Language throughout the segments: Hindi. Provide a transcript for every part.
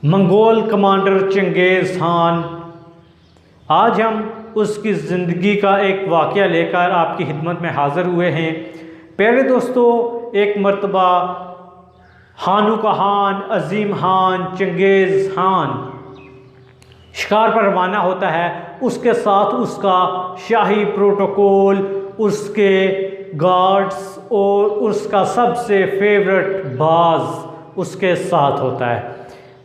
Mongol commander Changez Khan. आज हम उसकी ज़िंदगी का एक वाक़या लेकर आपकी खिदमत में हाज़िर हुए हैं। पहले दोस्तों, एक मर्तबा हानू का खान, अज़ीम खान, चंगेज़ खान शिकार पर रवाना होता है। उसके साथ उसका शाही प्रोटोकॉल, उसके गार्ड्स और उसका सबसे फेवरेट बाज उसके साथ होता है।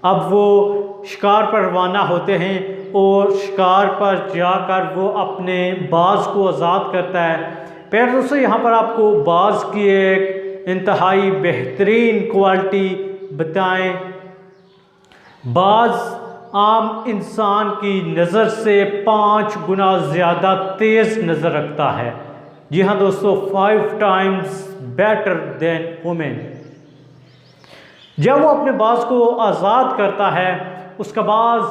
अब वो शिकार पर रवाना होते हैं और शिकार पर जाकर वो अपने बाज को आज़ाद करता है। पहले दोस्तों, यहाँ पर आपको बाज की एक इंतहाई बेहतरीन क्वालिटी बताएं। बाज आम इंसान की नज़र से 5 गुना ज़्यादा तेज़ नज़र रखता है। जी हाँ दोस्तों, 5 टाइम्स बेटर देन वुमेन। जब वो अपने बाज को आज़ाद करता है, उसका बाज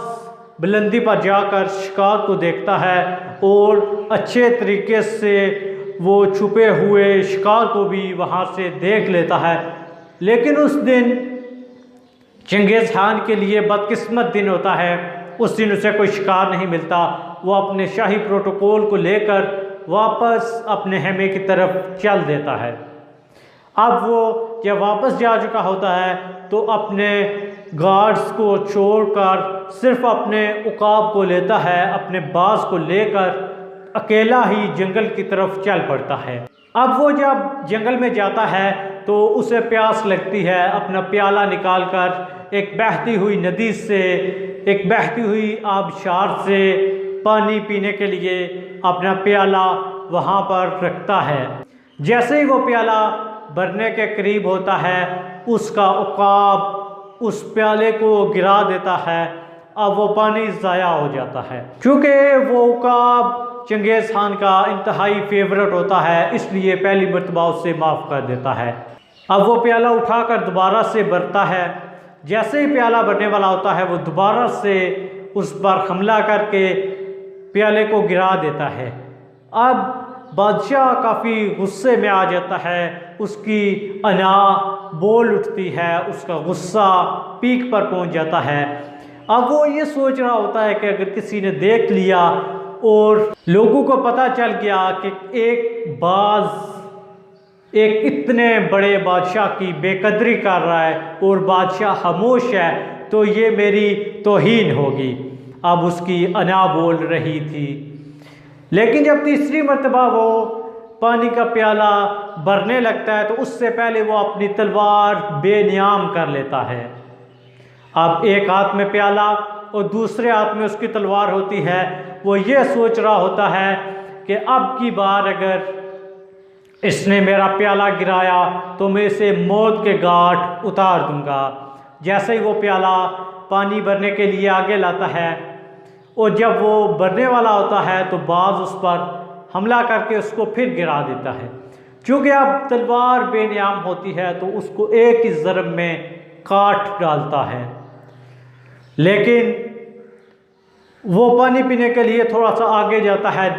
बुलंदी पर जाकर शिकार को देखता है और अच्छे तरीके से वो छुपे हुए शिकार को भी वहाँ से देख लेता है। लेकिन उस दिन चंगेज़ खान के लिए बदकिस्मत दिन होता है। उस दिन उसे कोई शिकार नहीं मिलता। वो अपने शाही प्रोटोकॉल को लेकर वापस अपने खेमे की तरफ चल देता है। अब वो जब वापस जा चुका होता है तो अपने गार्ड्स को छोड़कर सिर्फ अपने उकाब को लेता है, अपने बाज को लेकर अकेला ही जंगल की तरफ चल पड़ता है। अब वो जब जंगल में जाता है तो उसे प्यास लगती है। अपना प्याला निकालकर एक बहती हुई नदी से, एक बहती हुई आबशार से पानी पीने के लिए अपना प्याला वहाँ पर रखता है। जैसे ही वो प्याला भरने के करीब होता है, उसका उकाब उस प्याले को गिरा देता है। अब वो पानी ज़ाया हो जाता है। क्योंकि वो उकाब चंगेज़ खान का इंतहाई फेवरेट होता है, इसलिए पहली मर्तबा उससे माफ़ कर देता है। अब वो प्याला उठाकर दोबारा से भरता है। जैसे ही प्याला भरने वाला होता है, वो दोबारा से उस पर हमला करके प्याले को गिरा देता है। अब बादशाह काफ़ी गुस्से में आ जाता है, उसकी अना बोल उठती है, उसका गुस्सा पीक पर पहुंच जाता है। अब वो ये सोच रहा होता है कि अगर किसी ने देख लिया और लोगों को पता चल गया कि एक बाज एक इतने बड़े बादशाह की बेकदरी कर रहा है और बादशाह खामोश है, तो ये मेरी तौहीन होगी। अब उसकी अना बोल रही थी। लेकिन जब तीसरी मर्तबा वो पानी का प्याला भरने लगता है तो उससे पहले वो अपनी तलवार बेनियाम कर लेता है। अब एक हाथ में प्याला और दूसरे हाथ में उसकी तलवार होती है। वो ये सोच रहा होता है कि अब की बार अगर इसने मेरा प्याला गिराया तो मैं इसे मौत के घाट उतार दूंगा। जैसे ही वो प्याला पानी भरने के लिए आगे लाता है और जब वो भरने वाला होता है तो बाज उस पर हमला करके उसको फिर गिरा देता है। क्योंकि अब तलवार बेनियाम होती है तो उसको एक ही ज़रब में काट डालता है। लेकिन वो पानी पीने के लिए थोड़ा सा आगे जाता है।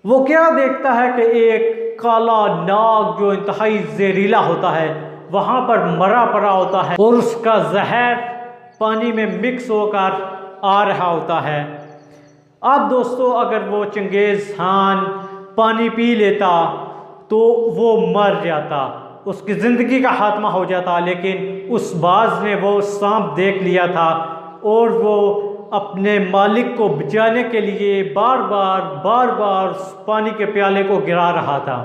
वो क्या देखता है कि एक काला नाग जो इंतहाई जहरीला होता है वहाँ पर मरा पड़ा होता है और उसका जहर पानी में मिक्स होकर आ रहा होता है। अब दोस्तों, अगर वो चंगेज़ खान पानी पी लेता तो वो मर जाता, उसकी ज़िंदगी का खात्मा हो जाता। लेकिन उस बाज ने वो सांप देख लिया था और वो अपने मालिक को बचाने के लिए बार बार उस पानी के प्याले को गिरा रहा था।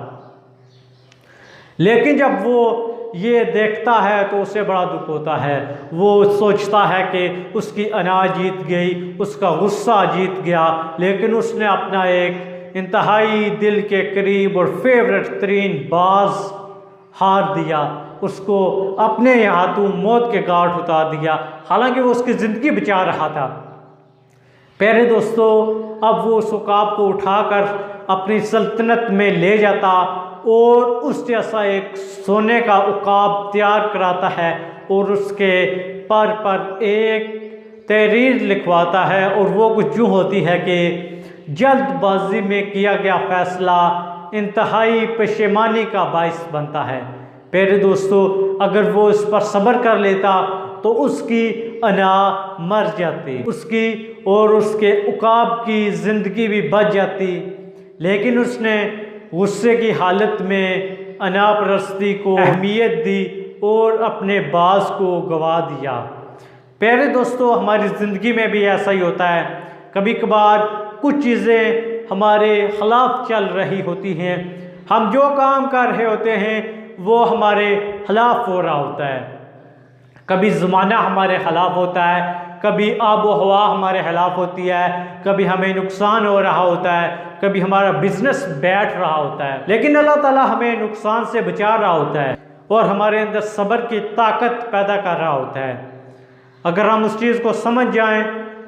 लेकिन जब वो ये देखता है तो उसे बड़ा दुख होता है। वो सोचता है कि उसकी अना जीत गई, उसका गुस्सा जीत गया, लेकिन उसने अपना एक इंतहाई दिल के करीब और फेवरेट तरीन बाज हार दिया। उसको अपने हाथों मौत के घाट उतार दिया, हालांकि वो उसकी ज़िंदगी बचा रहा था। प्यारे दोस्तों, अब वो उस उकाब को उठाकर अपनी सल्तनत में ले जाता और उस जैसा एक सोने का उकाब तैयार कराता है और उसके पर एक तहरीर लिखवाता है। और वो कुछ यूँ होती है कि जल्दबाजी में किया गया फैसला इंतहाई पशेमानी का बाइस बनता है। प्यारे दोस्तों, अगर वो इस पर सब्र कर लेता तो उसकी अना मर जाती, उसकी और उसके उकाब की ज़िंदगी भी बच जाती। लेकिन उसने गुस्से की हालत में अना परस्ती को अहमियत दी और अपने बाज को गवा दिया। प्यारे दोस्तों, हमारी ज़िंदगी में भी ऐसा ही होता है। कभी कभार कुछ चीज़ें हमारे ख़िलाफ़ चल रही होती हैं, हम जो काम कर रहे होते हैं वो हमारे ख़िलाफ़ हो रहा होता है। कभी ज़माना हमारे ख़िलाफ़ होता है, कभी आबो हवा हमारे ख़िलाफ़ होती है, कभी हमें नुकसान हो रहा होता है, कभी हमारा बिजनेस बैठ रहा होता है। लेकिन अल्लाह ताला हमें नुकसान से बचा रहा होता है और हमारे अंदर सब्र की ताकत पैदा कर रहा होता है। अगर हम उस चीज़ को समझ जाएं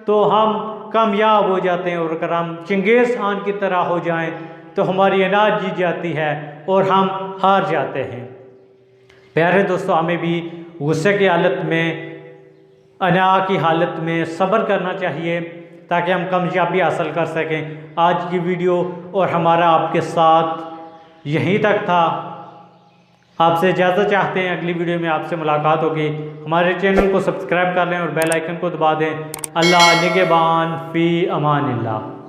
तो हम कामयाब हो जाते हैं, और अगर हम चंगेज़ खान की तरह हो जाएं तो हमारी अनाज जीत जाती है और हम हार जाते हैं। प्यारे दोस्तों, हमें भी गुस्से की हालत में, अना की हालत में सब्र करना चाहिए ताकि हम कामयाबी हासिल कर सकें। आज की वीडियो और हमारा आपके साथ यहीं तक था। आपसे इजाज़त चाहते हैं, अगली वीडियो में आपसे मुलाकात होगी। हमारे चैनल को सब्सक्राइब कर लें और बेल आइकन को दबा दें। अल्लाह निगहबान फ़ी अमानिल्लाह।